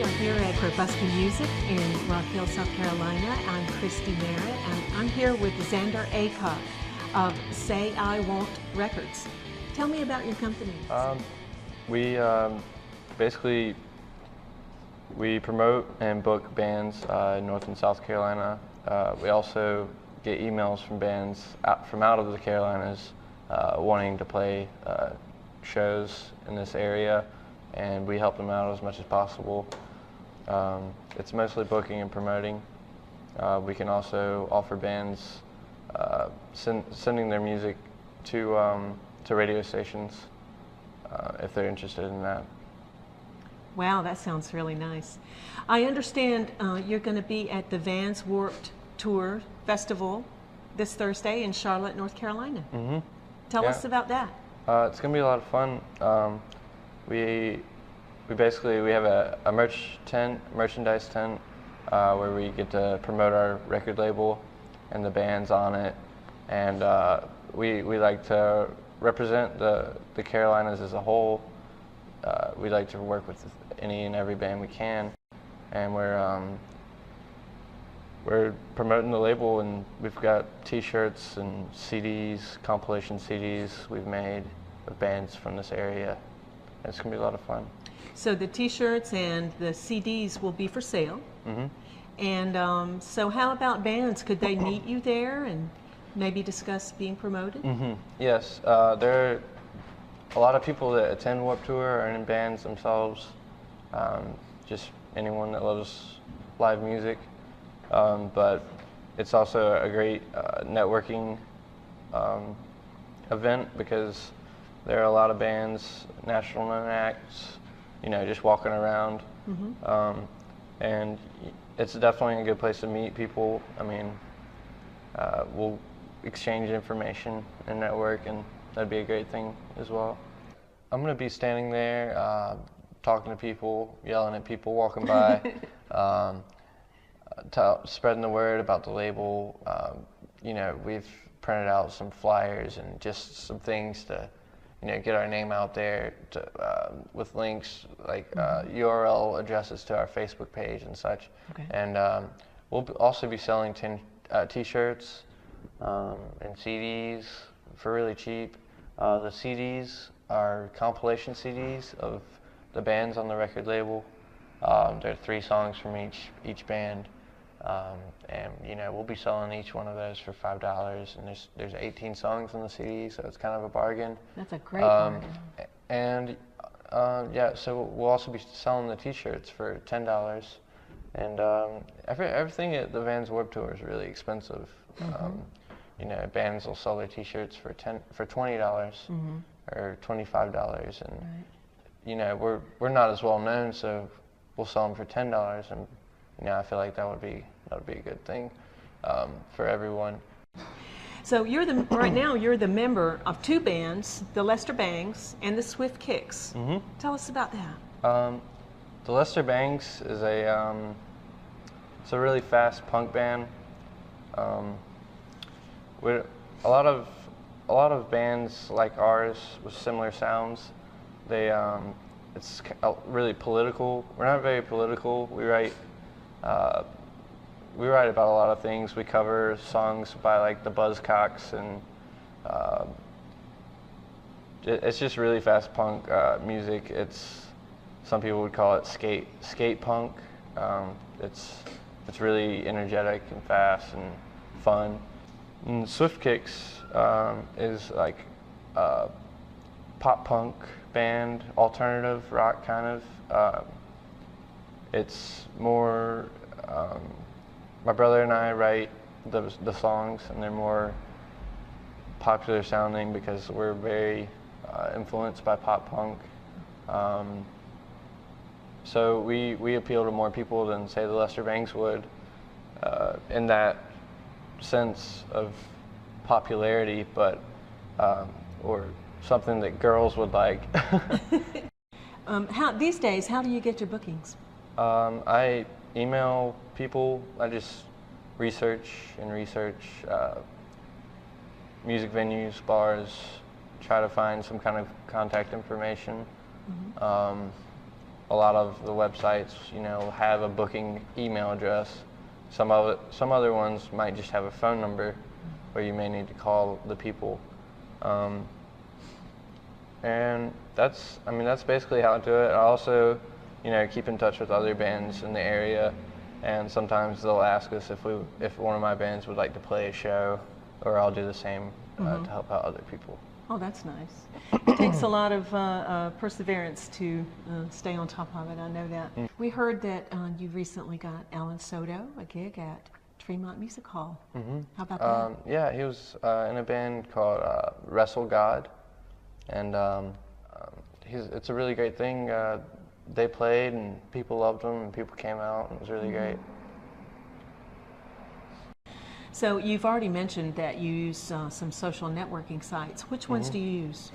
are here at Robusca Music in Rock Hill, South Carolina. I'm Christy Merritt, and I'm here with Zander Aycock of Say I Won't Records. Tell me about your company. We basically we promote and book bands in North and South Carolina. We also get emails from bands from out of the Carolinas wanting to play shows in this area, and we help them out as much as possible. It's mostly booking and promoting. We can also offer bands sending their music to radio stations if they're interested in that. Wow, that sounds really nice. I understand you're going to be at the Vans Warped Tour Festival this Thursday in Charlotte, North Carolina. Mm-hmm. Tell us about that. It's going to be a lot of fun. We have a merchandise tent where we get to promote our record label and the bands on it, and we like to represent the Carolinas as a whole. We like to work with any and every band we can, and we're promoting the label, and we've got T-shirts and CDs, compilation CDs we've made of bands from this area. It's gonna be a lot of fun. So the T-shirts and the CDs will be for sale. Mm-hmm. And so how about bands? Could they meet you there and maybe discuss being promoted? Mm-hmm. Yes, there are a lot of people that attend Warped Tour are in bands themselves. Just anyone that loves live music. But it's also a great networking event because there are a lot of bands, national known acts, just walking around. Mm-hmm. And it's definitely a good place to meet people. I mean, we'll exchange information and network, and that'd be a great thing as well. I'm going to be standing there, talking to people, yelling at people walking by, spreading the word about the label. We've printed out some flyers and just some things to, get our name out there with links like URL addresses to our Facebook page and such. Okay. And we'll also be selling T-shirts and CDs for really cheap. The CDs are compilation CDs of the bands on the record label. There are 3 songs from each band, and we'll be selling each one of those for $5. And there's 18 songs on the CD, so it's kind of a bargain. That's a great bargain. And so we'll also be selling the T-shirts for $10. And everything at the Vans Warped Tour is really expensive. Mm-hmm. Bands will sell their T-shirts for $20 mm-hmm. or $25, and right. We're not as well known, so we'll sell them for $10, and I feel like that would be a good thing for everyone. So right now you're the member of 2 bands, the Lester Bangs and the Swift Kicks. Mm-hmm. Tell us about that. The Lester Bangs is it's a really fast punk band. A lot of bands like ours with similar sounds, it's really political. We're not very political. We write about a lot of things. We cover songs by like the Buzzcocks, and it's just really fast punk music. Some people would call it skate punk. It's really energetic and fast and fun. And Swift Kicks is like a pop punk band, alternative rock kind of. It's more, my brother and I write the songs, and they're more popular sounding because we're very influenced by pop punk. So we appeal to more people than, say, the Lester Bangs would, in that sense of popularity, but or something that girls would like. These days, how do you get your bookings? I email people. I just research music venues, bars, try to find some kind of contact information. Mm-hmm. a lot of the websites, have a booking email address. Some other ones might just have a phone number where you may need to call the people. And that's basically how I do it. I also, keep in touch with other bands in the area, and sometimes they'll ask us if one of my bands would like to play a show, or I'll do the same to help out other people. Oh, that's nice. It takes a lot of perseverance to stay on top of it. I know that. We heard that you recently got Alan Soto a gig at Tremont Music Hall. How about that? Yeah, he was in a band called Wrestle God, and it's a really great thing. They played and people loved them and people came out and it was really great. So you've already mentioned that you use some social networking sites. Which ones do you use?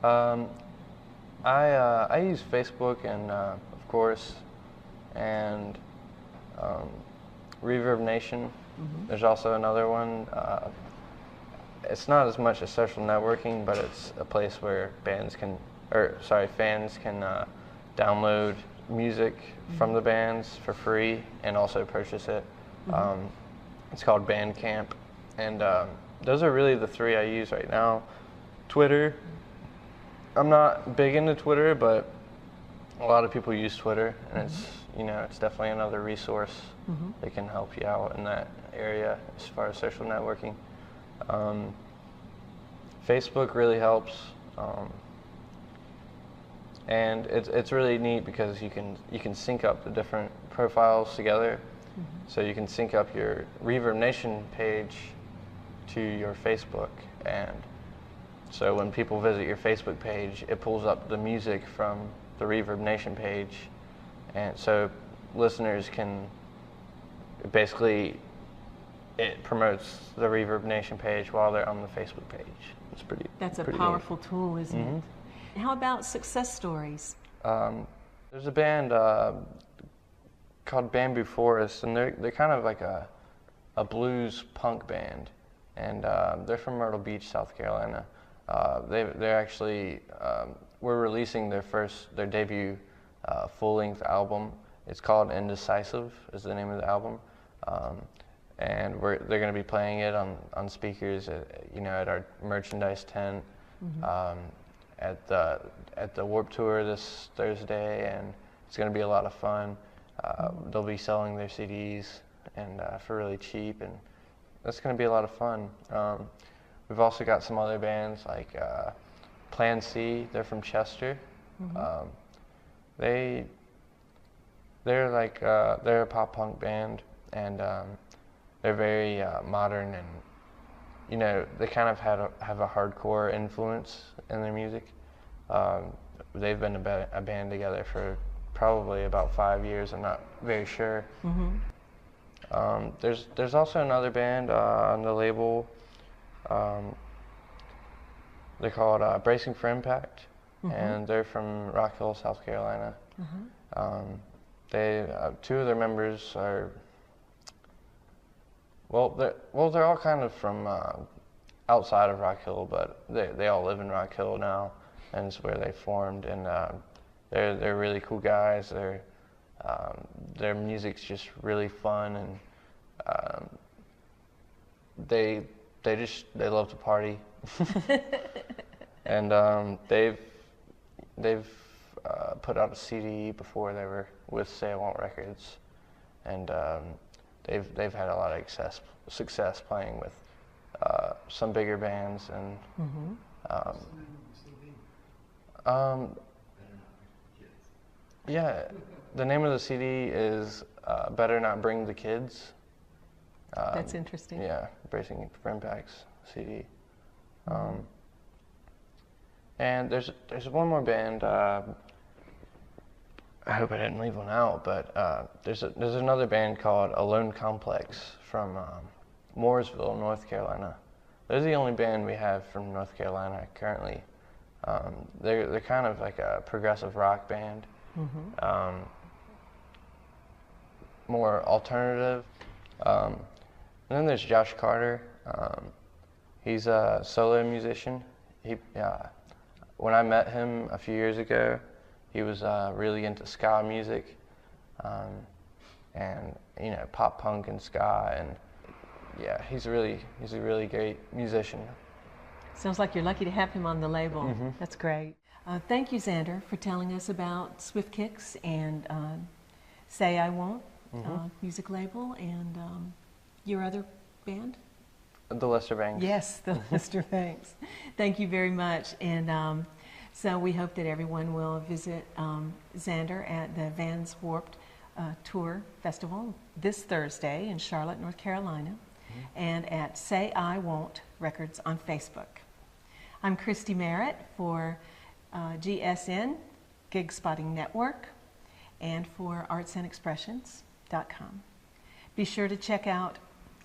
I use Facebook and of course, and Reverb Nation. There's also another one. It's not as much as social networking, but it's a place where fans can download music from the bands for free and also purchase it. It's called Bandcamp, and those are really the three I use right now. Twitter, I'm not big into Twitter, but a lot of people use Twitter, and it's definitely another resource that can help you out in that area as far as social networking. Facebook really helps, and it's really neat because you can sync up the different profiles together. So you can sync up your Reverb Nation page to your Facebook, and so when people visit your Facebook page, it pulls up the music from the Reverb Nation page, and so listeners can basically, it promotes the Reverb Nation page while they're on the Facebook page. That's a pretty powerful tool, isn't it? How about success stories? There's a band called Bamboo Forest, and they're kind of like a blues punk band, and they're from Myrtle Beach, South Carolina. They're actually we're releasing their debut full-length album. It's called Indecisive is the name of the album, and they're going to be playing it on speakers at our merchandise tent at the Warped Tour this Thursday, and it's going to be a lot of fun. They'll be selling their CDs and for really cheap, and that's going to be a lot of fun. We've also got some other bands like Plan C. They're from Chester. They're a pop punk band, and they're very modern, and they kind of have a hardcore influence in their music. They've been a band together for probably about 5 years. I'm not very sure. There's also another band on the label. They're called Bracing for Impact, and they're from Rock Hill, South Carolina. Two of their members are they're all kind of from outside of Rock Hill, but they all live in Rock Hill now, and it's where they formed. And they're really cool guys. Their music's just really fun, and they love to party. And they've put out a CD before they were with Say I Won't Records, and they've had a lot of success playing with some bigger bands, and yeah, the name of the CD is Better Not Bring the Kids. That's interesting. Yeah, Bracing for Impact's CD. And there's one more band. I hope I didn't leave one out, but there's another band called Alone Complex from Mooresville, North Carolina. They're the only band we have from North Carolina currently. They're kind of like a progressive rock band, more alternative. And then there's Josh Carter. He's a solo musician. When I met him a few years ago, He was really into ska music, and pop punk and ska, and yeah, he's a really great musician. Sounds like you're lucky to have him on the label. Mm-hmm. That's great. Thank you, Zander, for telling us about Swift Kicks and Say I Won't music label and your other band. The Lester Bangs. Yes, the Lester Bangs. Thank you very much. And so we hope that everyone will visit Zander at the Vans Warped Tour Festival this Thursday in Charlotte, North Carolina, and at Say I Won't Records on Facebook. I'm Christy Merritt for GSN, Gig Spotting Network, and for artsandexpressions.com. Be sure to check out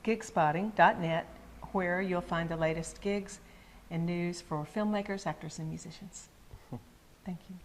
gigspotting.net, where you'll find the latest gigs and news for filmmakers, actors, and musicians. Thank you.